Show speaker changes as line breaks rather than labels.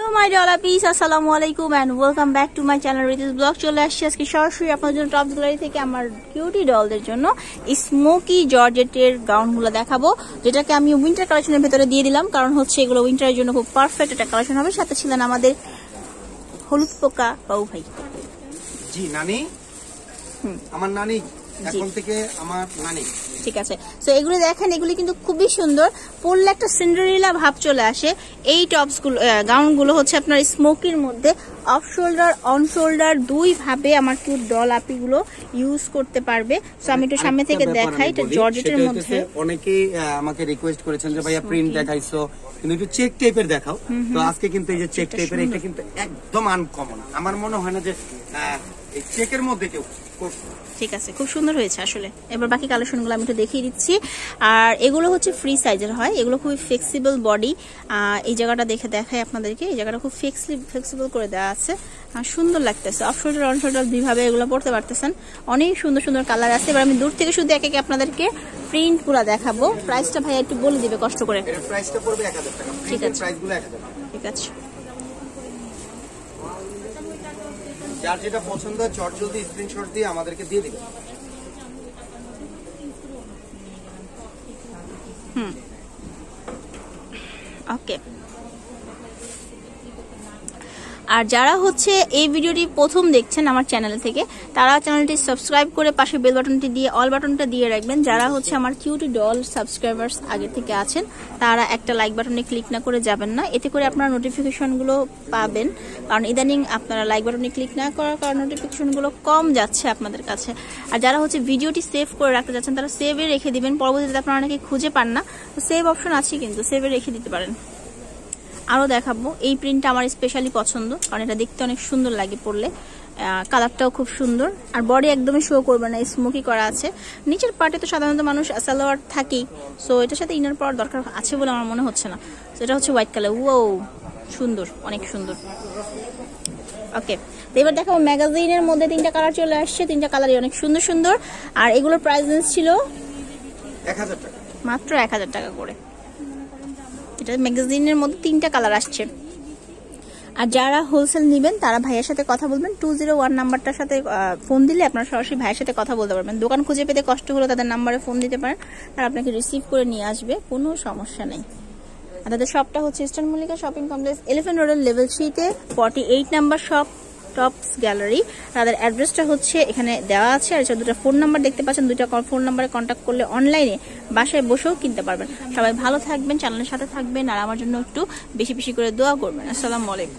Hello my dear peace, assalamualaikum and welcome back to my channel Riti's Blog. চলে আসছি আজকে সরাসরি আপনাদের জন্য টপস গ্যালারি থেকে আমার কিউটি ডলদের জন্য স্মোকি জর্জেটের গাউনগুলো দেখাবো, যেটাকে আমি উইন্টার কালেকশনের ভেতরে দিয়ে দিলাম, কারণ হচ্ছে এগুলো উইন্টারের জন্য খুব পারফেক্ট একটা কালেকশন হবে। সাথে ছিলেন আমাদের হলুদ পোকা বাবু ভাই।
জি নানি, আমার নানি এখন থেকে আমার নানি।
ঠিক আছে, সো এগুলো দেখেন, এগুলি কিন্তু খুবই সুন্দর, পরলে একটা সিন্ডারেলা ভাব চলে আসে। এই টপস গুলো গাউনগুলো হচ্ছে আপনার স্মোকির মধ্যে অফ শোল্ডার অন শোল্ডার দুই ভাবে আমার কিউট ডল আপিগুলো ইউজ করতে পারবে। সো আমি একটু সামনে থেকে দেখাই, এটা জর্জেটের মধ্যে।
অনেকেই আমাকে রিকোয়েস্ট করেছেন যে ভাইয়া প্রিন্ট দেখাইছো কিন্তু একটু চেক টাইপের দেখাও, তো আজকে কিন্তু এই যে চেক টাইপের এটা কিন্তু একদম আনকমন, আমার মনে হয় না যে এই চেকের মধ্যে কেউ।
ঠিক আছে, খুব সুন্দর হয়েছে আসলে। এবার বাকি কালেকশনগুলো আমি একটু দেখিয়ে দিচ্ছি। আর এগুলো হচ্ছে ফ্রি সাইজের হয়, এগুলো খুবই ফ্লেক্সিবল বডি। এই জায়গাটা দেখাই আপনাদেরকে, এই জায়গাটা খুব ফ্লেক্সিবল করে দেওয়া আছে, সুন্দর লাগতেছে। অফ শোল্ডার অন শোল্ডার দুইভাবে এগুলো পড়তে পারতেছেন, অনেক সুন্দর সুন্দর কালার আছে। এবার আমি দূর থেকে শুধু একে আপনাদেরকে প্রিন্ট গুলা দেখাবো। প্রাইসটা ভাইয়া একটু বলে দিবে কষ্ট করে।
প্রাইসটা পড়বে 1000 টাকা।
ঠিক আছে,
প্রাইসগুলো 1000 টাকা।
ঠিক আছে,
যার যেটা পছন্দ চট জলদি স্ক্রিনশট দিয়ে আমাদেরকে দিয়ে দিবেন।
ওকে। আর যারা হচ্ছে এই ভিডিওটি প্রথম দেখছেন আমার চ্যানেল থেকে, তারা চ্যানেলটি সাবস্ক্রাইব করে পাশে বেল বাটনটি দিয়ে অল বাটনটা দিয়ে রাখবেন। যারা হচ্ছে আমার কিউটি ডল সাবস্ক্রাইবার্স আগে থেকে আছেন, তারা একটা লাইক বাটনে ক্লিক না করে যাবেন না, এতে করে আপনারা নোটিফিকেশনগুলো পাবেন। কারণ ইদানিং আপনারা লাইক বাটনে ক্লিক না করার কারণে নোটিফিকেশনগুলো কম যাচ্ছে আপনাদের কাছে। আর যারা হচ্ছে ভিডিওটি সেভ করে রাখতে যাচ্ছেন, তারা সেভে রেখে দিবেন, পরবর্তীতে আপনারা অনেকে খুঁজে পান না, সেভ অপশন আছে কিন্তু সেভে রেখে দিতে পারেন। আরও দেখাবো, এই প্রিন্টটা আমার স্পেশালি পছন্দ, কারণ এটা দেখতে অনেক সুন্দর লাগে পরলে, কালারটাও খুব সুন্দর। আর বডি একদমই শো করবে না, স্মোকি করা আছে। নিচের পার্টে তো সাধারণত মানুষ সালোয়ার থাকেই, সো এটার সাথে ইনার পাওয়ার দরকার আছে বলে আমার মনে হচ্ছে না। তো এটা হচ্ছে হোয়াইট কালার, ও সুন্দর, অনেক সুন্দর। ওকে, তো এবার দেখাবো ম্যাগাজিনের মধ্যে তিনটা কালার চলে আসছে, তিনটা কালারই অনেক সুন্দর সুন্দর। আর এগুলোর প্রাইস ছিল
1000 টাকা,
মাত্র 1000 টাকা করে। এটা ম্যাগাজিনের মধ্যে তিনটা কালার আসছে। আর যারা হোলসেল নেবেন তারা ভাইয়ের সাথে কথা বলবেন, 201 নাম্বারটার সাথে ফোন দিলে আপনারা সরাসরি ভাইয়ের সাথে কথা বলতে পারবেন। দোকান খুঁজে পেতে কষ্ট হলে তাদের নাম্বারে ফোন দিতে পারেন, তারা আপনাকে রিসিভ করে নিয়ে আসবে, কোনো সমস্যা নেই। আর তাদের শপটা হচ্ছে eastern Mallika shopping complex, elephant রোডের লেভেল 3-তে 48 নাম্বার শপ, টপস গ্যালারি। তাদের অ্যাড্রেসটা হচ্ছে এখানে দেওয়া আছে। আর দুটো ফোন নাম্বার দেখতে পাচ্ছেন, দুটো ফোন নাম্বারে কন্ট্যাক্ট করলে অনলাইনে বাসায় বসেও কিনতে পারবেন। সবাই ভালো থাকবেন, চ্যানেলের সাথে থাকবেন, আর আমার জন্য একটু বেশি বেশি করে দোয়া করবেন। আসসালামু আলাইকুম।